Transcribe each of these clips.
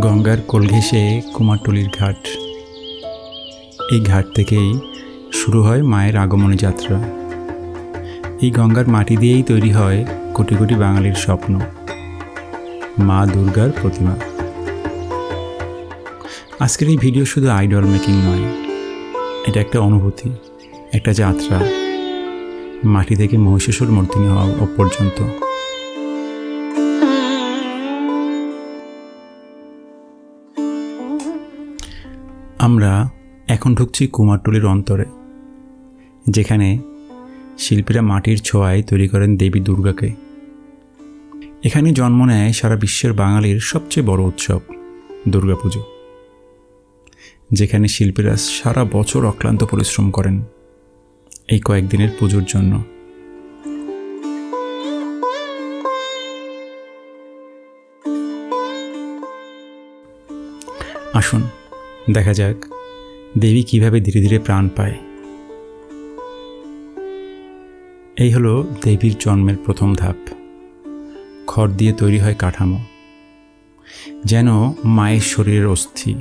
গঙ্গার কোল ঘেঁষে কুমারটুলির ঘাট। এই ঘাট থেকেই শুরু হয় মায়ের আগমনী যাত্রা। এই গঙ্গার মাটি দিয়েই তৈরি হয় কোটি কোটি বাঙালির স্বপ্ন, মা দুর্গার প্রতিমা। আজকের এই ভিডিও শুধু আইডল মেকিং নয়, এটা একটা অনুভূতি, একটা যাত্রা মাটি থেকে মহিষাসুর মর্দিনী হওয়া পর্যন্ত। আমরা এখন ঢুকছি কুমারটুলির অন্তরে, যেখানে শিল্পীরা মাটির ছোঁয়ায় তৈরি করেন দেবী দুর্গাকে। এখানে জন্ম নেয় সারা বিশ্বের বাঙালির সবচেয়ে বড় উৎসব দুর্গাপুজো, যেখানে শিল্পীরা সারা বছর অক্লান্ত পরিশ্রম করেন এই কয়েকদিনের পুজোর জন্য। আসুন দেখা যাক দেবী কিভাবে ধীরে ধীরে প্রাণ পায়। এই হলো দেবীর জন্মের প্রথম ধাপ। খড় দিয়ে তৈরি হয় কাঠামো, যেন মায়ের শরীরের অস্থি।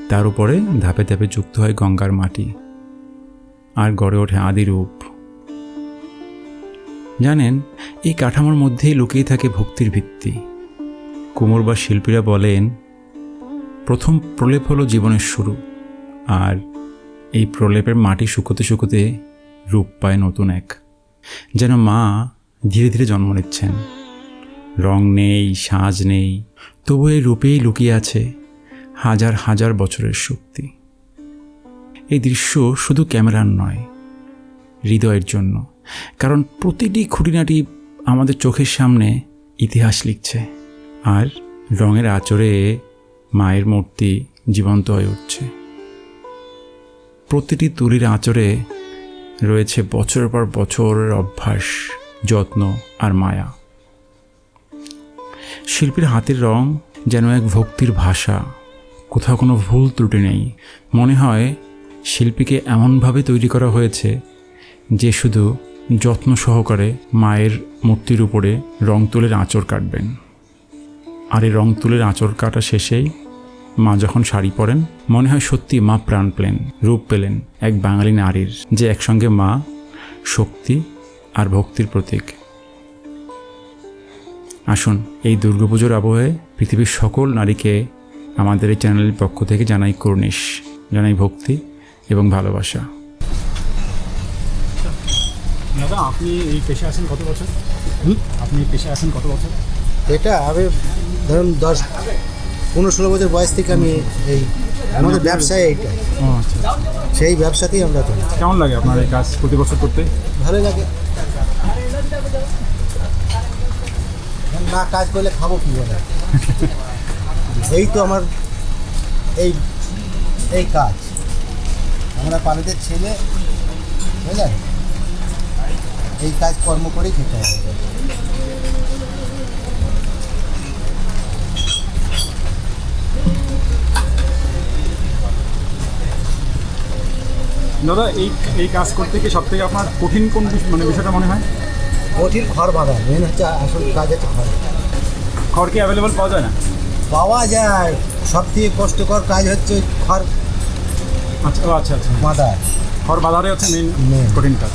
তার উপরে ধাপে ধাপে যুক্ত হয় গঙ্গার মাটি, আর গড়ে ওঠে আদি রূপ। জানেন, এই কাঠামোর মধ্যেই লুকিয়ে থাকে ভক্তির ভিত্তি। কুমোর বা শিল্পীরা বলেন, প্রথম প্রলেপ হলো জীবনের শুরু, আর এই প্রলেপের মাটি শুকোতে শুকোতে রূপ পায় নতুন এক, যেন মা ধীরে ধীরে জন্ম নিচ্ছেন। রং নেই, সাজ নেই, তবু এই রূপেই লুকিয়ে আছে হাজার হাজার বছরের শক্তি। এই দৃশ্য শুধু ক্যামেরার নয়, হৃদয়ের জন্য, কারণ প্রতিটি খুঁটিনাটি আমাদের চোখের সামনে ইতিহাস লিখছে। আর রঙের আঁচড়ে মায়ের মূর্তি জীবন্ত হয়ে উঠছে। প্রতিটি তুলির আঁচড়ে রয়েছে বছরের পর বছরের অভ্যাস, যত্ন আর মায়া। শিল্পীর হাতের রং যেন এক ভক্তির ভাষা, কোথাও কোনো ভুল ত্রুটি নেই। মনে হয় শিল্পীকে এমনভাবে তৈরি করা হয়েছে যে শুধু যত্ন সহকারে মায়ের মূর্তির উপরে রং তুলের আঁচড় কাটবেন। আর এই রং তুলের আঁচড় কাটা শেষেই মা যখন শাড়ি পরেন, মনে হয় সত্যি মা প্রাণ পেলেন, রূপ পেলেন এক বাঙালি নারীর, যে একসঙ্গে মা, শক্তি আর ভক্তির প্রতীক। আসুন এই দুর্গাপুজোর আবহে পৃথিবীর সকল নারীকে আমাদের এই চ্যানেলের পক্ষ থেকে জানাই কুর্নিশ, জানাই ভক্তি এবং ভালোবাসা। দাদা, আপনি এই পেশায় আছেন কত বছর? আপনি এই পেশায় আছেন কত বছর? এটা আমি ধরুন 15-16 বছর বয়স থেকে আমি এই আমাদের ব্যবসায় এইটা, আচ্ছা, সেই ব্যবসাতেই আমরা করি। কেমন লাগে আপনার এই কাজ প্রতি বছর করতে? ভালো লাগে। না কাজ করলে খাবো কী বলে, এই তো আমার এই এই কাজ। আমরা পালিতের ছেলে, বুঝলেন, এই কাজ কর্ম করেই খেতে হবে। দাদা, এই কাজ করতে কি সব থেকে আপনার কঠিন কোন বিষয়টা মনে হয়? কঠিন খড় বাঁধা, মেন হচ্ছে আসল কাজ হচ্ছে খড়। খড় কি অ্যাভেলেবল পাওয়া যায় না? পাওয়া যায়, সব থেকে কষ্টকর কাজ হচ্ছে ওই খড় আচ্ছা, আচ্ছা আচ্ছা, বাঁধা। খড় বাঁধাটাই হচ্ছে মেন কঠিন কাজ।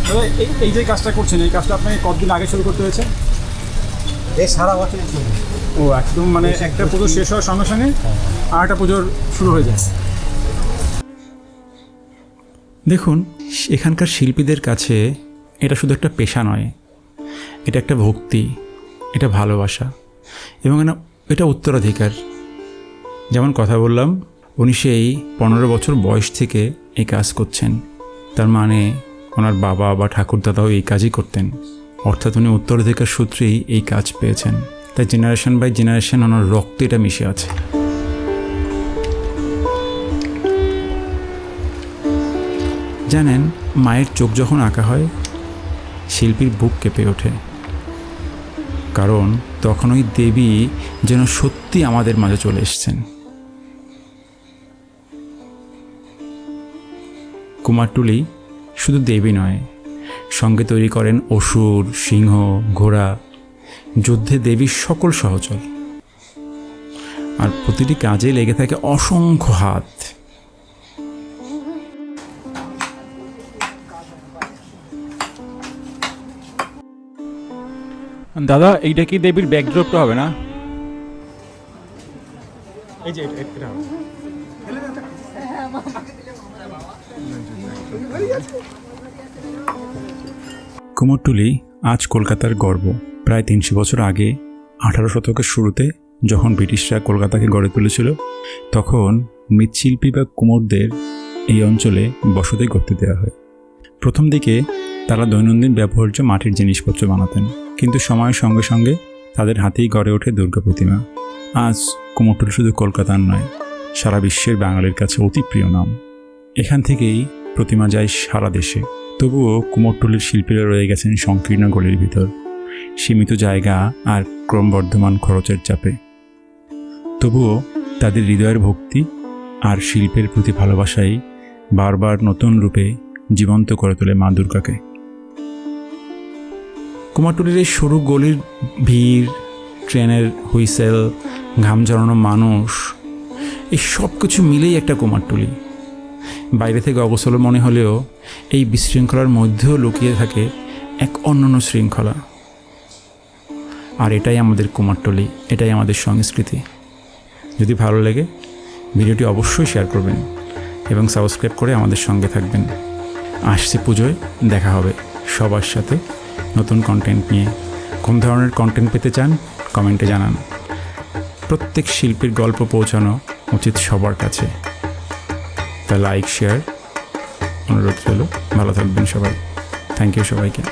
দাদা, এই যে কাজটা করছেন, এই কাজটা আপনাকে কতদিন আগে শুরু করতে হয়েছে? এই সারা বছর চলবে। ও, একদম মানে একটা পুজো শেষ হওয়ার সঙ্গে সঙ্গে আর একটা পুজোর শুরু হয়ে যায়। দেখুন, এখানকার শিল্পীদের কাছে এটা শুধু একটা পেশা নয়, এটা একটা ভক্তি, এটা ভালোবাসা এবং এটা উত্তরাধিকার। যেমন কথা বললাম, উনি সেই 15 বছর বয়স থেকে এই কাজ করছেন। তার মানে ওনার বাবা বা ঠাকুরদাদাও এই কাজই করতেন, অর্থাৎ উনি উত্তরাধিকার সূত্রেই এই কাজ পেয়েছেন। তাই জেনারেশন বাই জেনারেশন ওনার রক্তে এটা মিশে আছে। জানেন, মায়ের চোখ যখন আঁকা হয়, শিল্পীর বুক কেঁপে ওঠে, কারণ তখন ওই দেবী যেন সত্যি আমাদের মাঝে চলে এসেছেন। কুমারটুলি শুধু দেবী নয়, সঙ্গে তৈরি করেন অসুর, সিংহ, ঘোড়া, যুদ্ধে দেবীর সকল সহচর। আর প্রতিটি কাজে লেগে থাকে অসংখ্য হাত। দাদা, এইটা কি দেবীর ব্যাকড্রপটা হবে না? এই যে এটা হবে। কুমোরটুলি আজ কলকাতার গর্ব। প্রায় 300 বছর আগে 18 শতকের শুরুতে যখন ব্রিটিশরা কলকাতাকে গড়ে তুলেছিল, তখন মৃৎশিল্পী বা কুমোরদের এই অঞ্চলে বসতি করতে দেওয়া হয়। প্রথম দিকে তারা দৈনন্দিন ব্যবহার্য মাটির জিনিসপত্র বানাতেন, কিন্তু সময়ের সঙ্গে সঙ্গে তাদের হাতেই গড়ে ওঠে দুর্গা প্রতিমা। আজ কুমোরটুলি শুধু কলকাতার নয়, সারা বিশ্বের বাঙালির কাছে অতি প্রিয় নাম। এখান থেকেই প্রতিমা যায় সারা দেশে। তবুও কুমোরটুলির শিল্পীরা রয়ে গেছেন সংকীর্ণ গলির ভিতর, সীমিত জায়গা আর ক্রমবর্ধমান খরচের চাপে। তবুও তাদের হৃদয়ের ভক্তি আর শিল্পের প্রতি ভালোবাসাই বারবার নতুন রূপে জীবন্ত করে তোলে মা দুর্গাকে। কুমোরটুলির এই সরু গলির ভিড়, ট্রেনের হুইসেল, ঘাম ঝরানো মানুষ, এই সব কিছু মিলেই একটা কুমোরটুলি। বাইরে থেকে অগোছল মনে হলেও এই বিশৃঙ্খলার মধ্যেও লুকিয়ে থাকে এক অনন্য শৃঙ্খলা। আর এটাই আমাদের কুমোরটুলি, এটাই আমাদের সংস্কৃতি। যদি ভালো লাগে ভিডিওটি অবশ্যই শেয়ার করবেন এবং সাবস্ক্রাইব করে আমাদের সঙ্গে থাকবেন। আসছে পুজোয় দেখা হবে সবার সাথে নতুন কন্টেন্ট নিয়ে। কোন ধরনের কন্টেন্ট পেতে চান কমেন্টে জানান। প্রত্যেক শিল্পীর গল্প পৌঁছানো উচিত সবার কাছে। তা লাইক শেয়ার অনুরোধ রইল। ভালো থাকবেন সবাই। থ্যাংক ইউ সবাইকে।